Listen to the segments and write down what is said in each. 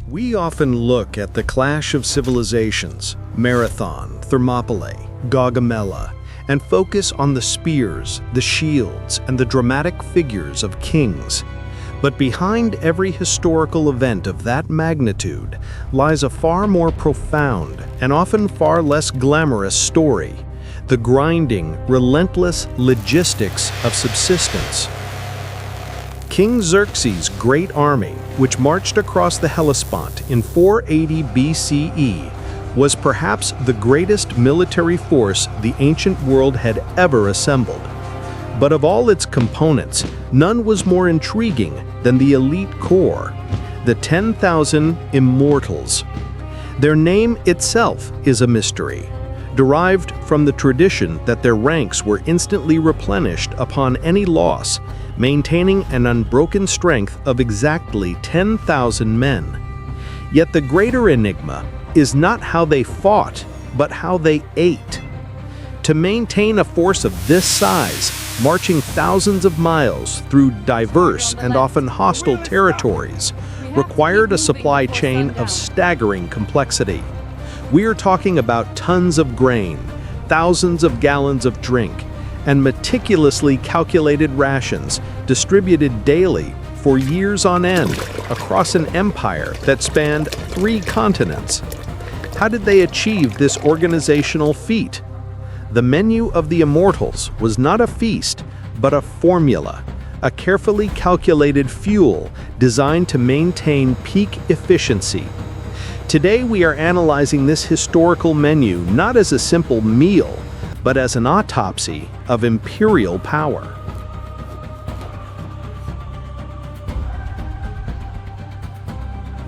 We often look at the clash of civilizations, Marathon, Thermopylae, Gaugamela, and focus on the spears, the shields, and the dramatic figures of kings. But behind every historical event of that magnitude lies a far more profound and often far less glamorous story: the grinding, relentless logistics of subsistence. King Xerxes' great army, which marched across the Hellespont in 480 BCE, was perhaps the greatest military force the ancient world had ever assembled. But of all its components, none was more intriguing than the elite corps, the 10,000 Immortals. Their name itself is a mystery, derived from the tradition that their ranks were instantly replenished upon any loss, maintaining an unbroken strength of exactly 10,000 men. Yet the greater enigma is not how they fought, but how they ate. To maintain a force of this size, marching thousands of miles through diverse and often hostile territories, required a supply chain of staggering complexity. We are talking about tons of grain, thousands of gallons of drink, and meticulously calculated rations distributed daily for years on end across an empire that spanned 3 continents. How did they achieve this organizational feat? The menu of the Immortals was not a feast, but a formula, a carefully calculated fuel designed to maintain peak efficiency. Today we are analyzing this historical menu not as a simple meal, but as an autopsy of imperial power.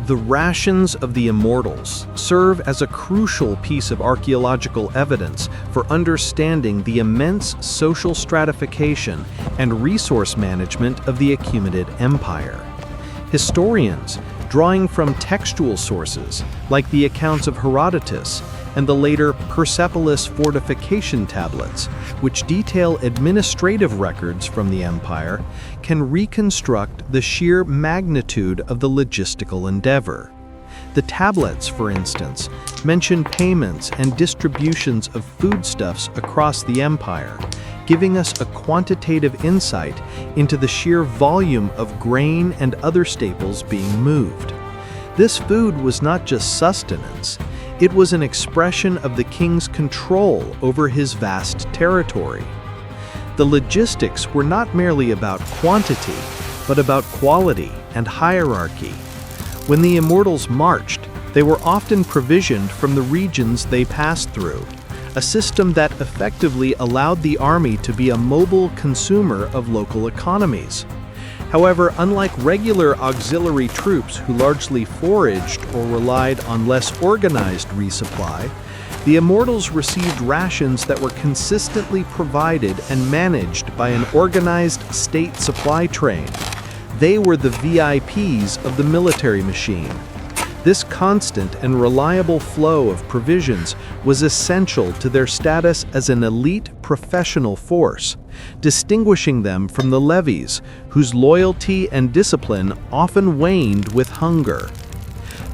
The rations of the Immortals serve as a crucial piece of archaeological evidence for understanding the immense social stratification and resource management of the Achaemenid Empire. Historians, drawing from textual sources like the accounts of Herodotus and the later Persepolis fortification tablets, which detail administrative records from the empire, can reconstruct the sheer magnitude of the logistical endeavor. The tablets, for instance, mention payments and distributions of foodstuffs across the empire, giving us a quantitative insight into the sheer volume of grain and other staples being moved. This food was not just sustenance, it was an expression of the king's control over his vast territory. The logistics were not merely about quantity, but about quality and hierarchy. When the Immortals marched, they were often provisioned from the regions they passed through, a system that effectively allowed the army to be a mobile consumer of local economies. However, unlike regular auxiliary troops who largely foraged or relied on less organized resupply, the Immortals received rations that were consistently provided and managed by an organized state supply train. They were the VIPs of the military machine. This constant and reliable flow of provisions was essential to their status as an elite professional force, distinguishing them from the levies, whose loyalty and discipline often waned with hunger.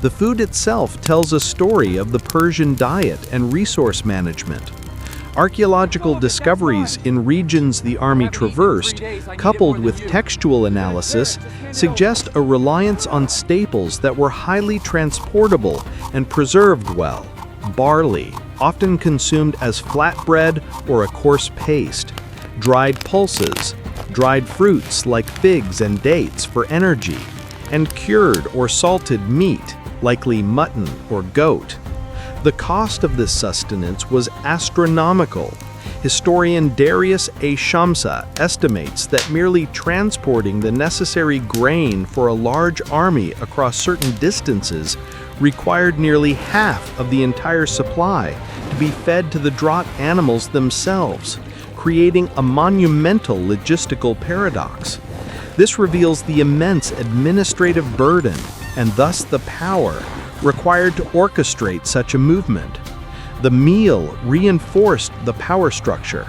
The food itself tells a story of the Persian diet and resource management. Archaeological discoveries in regions the army traversed, coupled with textual analysis, suggest a reliance on staples that were highly transportable and preserved well. Barley, often consumed as flatbread or a coarse paste. Dried pulses, dried fruits like figs and dates for energy, and cured or salted meat, likely mutton or goat. The cost of this sustenance was astronomical. Historian Darius A. Shamsa estimates that merely transporting the necessary grain for a large army across certain distances required nearly half of the entire supply to be fed to the draught animals themselves, creating a monumental logistical paradox. This reveals the immense administrative burden and thus the power required to orchestrate such a movement. The meal reinforced the power structure.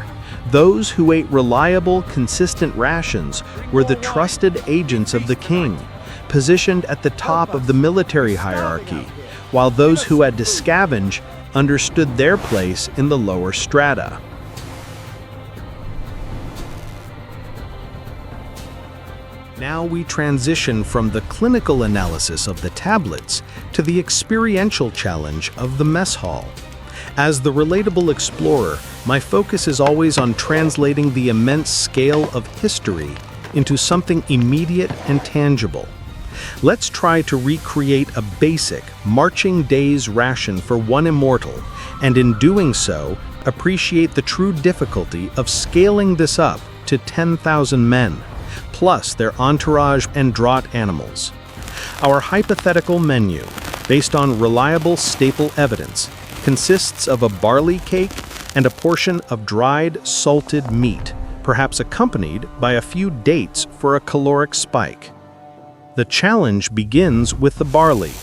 Those who ate reliable, consistent rations were the trusted agents of the king, positioned at the top of the military hierarchy, while those who had to scavenge understood their place in the lower strata. Now we transition from the clinical analysis of the tablets to the experiential challenge of the mess hall. As the relatable explorer, my focus is always on translating the immense scale of history into something immediate and tangible. Let's try to recreate a basic marching day's ration for one immortal, and in doing so, appreciate the true difficulty of scaling this up to 10,000 men, plus their entourage and draught animals. Our hypothetical menu, based on reliable staple evidence, consists of a barley cake and a portion of dried, salted meat, perhaps accompanied by a few dates for a caloric spike. The challenge begins with the barley.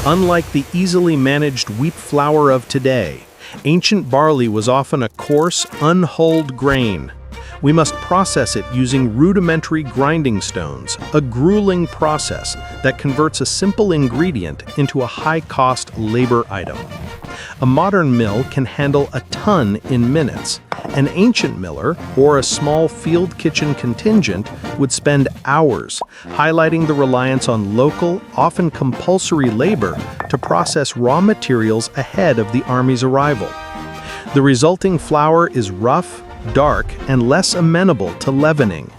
Unlike the easily managed wheat flour of today, ancient barley was often a coarse, unhulled grain. We must process it using rudimentary grinding stones, a grueling process that converts a simple ingredient into a high-cost labor item. A modern mill can handle a ton in minutes. An ancient miller, or a small field kitchen contingent, would spend hours, highlighting the reliance on local, often compulsory labor to process raw materials ahead of the army's arrival. The resulting flour is rough, dark, and less amenable to leavening.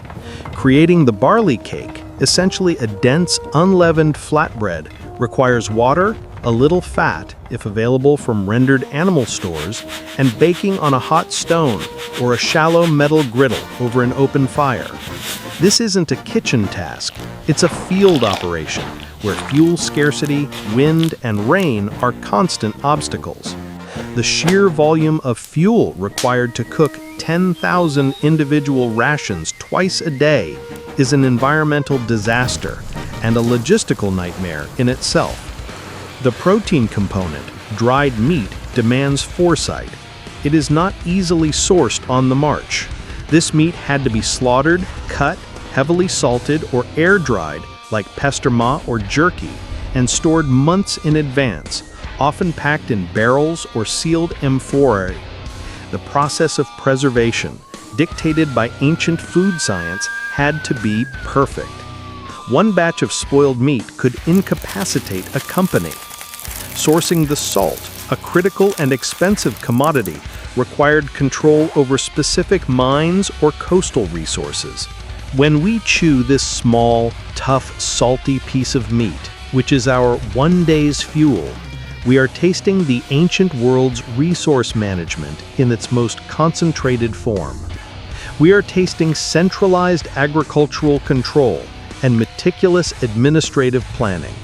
Creating the barley cake, essentially a dense, unleavened flatbread, requires water, a little fat, if available from rendered animal stores, and baking on a hot stone or a shallow metal griddle over an open fire. This isn't a kitchen task, it's a field operation, where fuel scarcity, wind, and rain are constant obstacles. The sheer volume of fuel required to cook 10,000 individual rations twice a day is an environmental disaster and a logistical nightmare in itself. The protein component, dried meat, demands foresight. It is not easily sourced on the march. This meat had to be slaughtered, cut, heavily salted, or air-dried, like pastrama or jerky, and stored months in advance, often packed in barrels or sealed amphorae. The process of preservation, dictated by ancient food science, had to be perfect. One batch of spoiled meat could incapacitate a company. Sourcing the salt, a critical and expensive commodity, required control over specific mines or coastal resources. When we chew this small, tough, salty piece of meat, which is our one day's fuel, we are tasting the ancient world's resource management in its most concentrated form. We are tasting centralized agricultural control and meticulous administrative planning.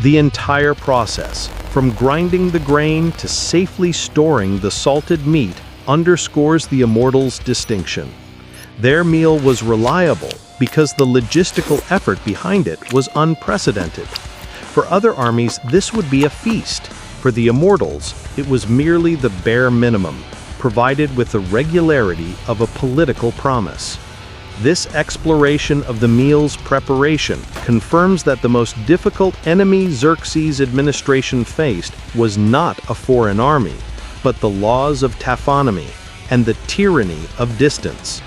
The entire process, from grinding the grain to safely storing the salted meat, underscores the Immortals' distinction. Their meal was reliable because the logistical effort behind it was unprecedented. For other armies, this would be a feast. For the Immortals, it was merely the bare minimum, provided with the regularity of a political promise. This exploration of the meal's preparation confirms that the most difficult enemy Xerxes' administration faced was not a foreign army, but the laws of taphonomy and the tyranny of distance.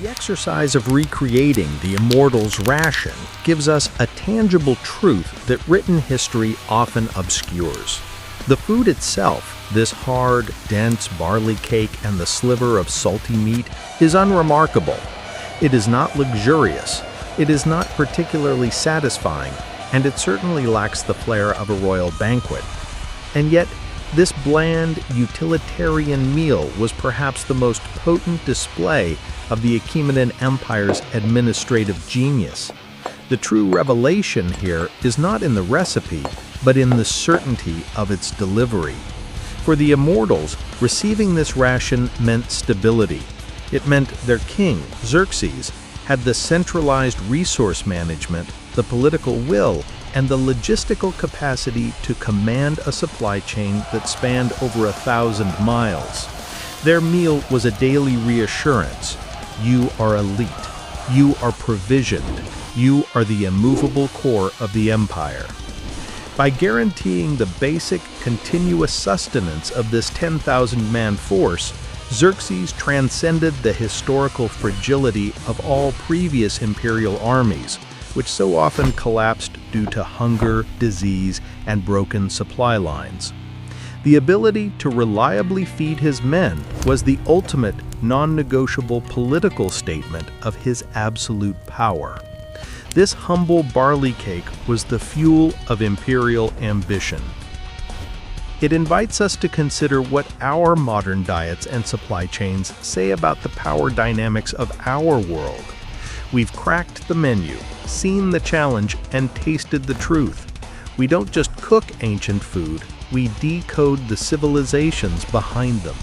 The exercise of recreating the Immortals' ration gives us a tangible truth that written history often obscures. The food itself, this hard, dense barley cake and the sliver of salty meat, is unremarkable. It is not luxurious, it is not particularly satisfying, and it certainly lacks the flair of a royal banquet. And yet, this bland, utilitarian meal was perhaps the most potent display of the Achaemenid Empire's administrative genius. The true revelation here is not in the recipe, but in the certainty of its delivery. For the Immortals, receiving this ration meant stability. It meant their king, Xerxes, had the centralized resource management, the political will, and the logistical capacity to command a supply chain that spanned over 1,000 miles. Their meal was a daily reassurance. You are elite. You are provisioned. You are the immovable core of the empire. By guaranteeing the basic, continuous sustenance of this 10,000-man force, Xerxes transcended the historical fragility of all previous imperial armies, which so often collapsed due to hunger, disease, and broken supply lines. The ability to reliably feed his men was the ultimate, non-negotiable political statement of his absolute power. This humble barley cake was the fuel of imperial ambition. It invites us to consider what our modern diets and supply chains say about the power dynamics of our world. We've cracked the menu, seen the challenge, and tasted the truth. We don't just cook ancient food, we decode the civilizations behind them.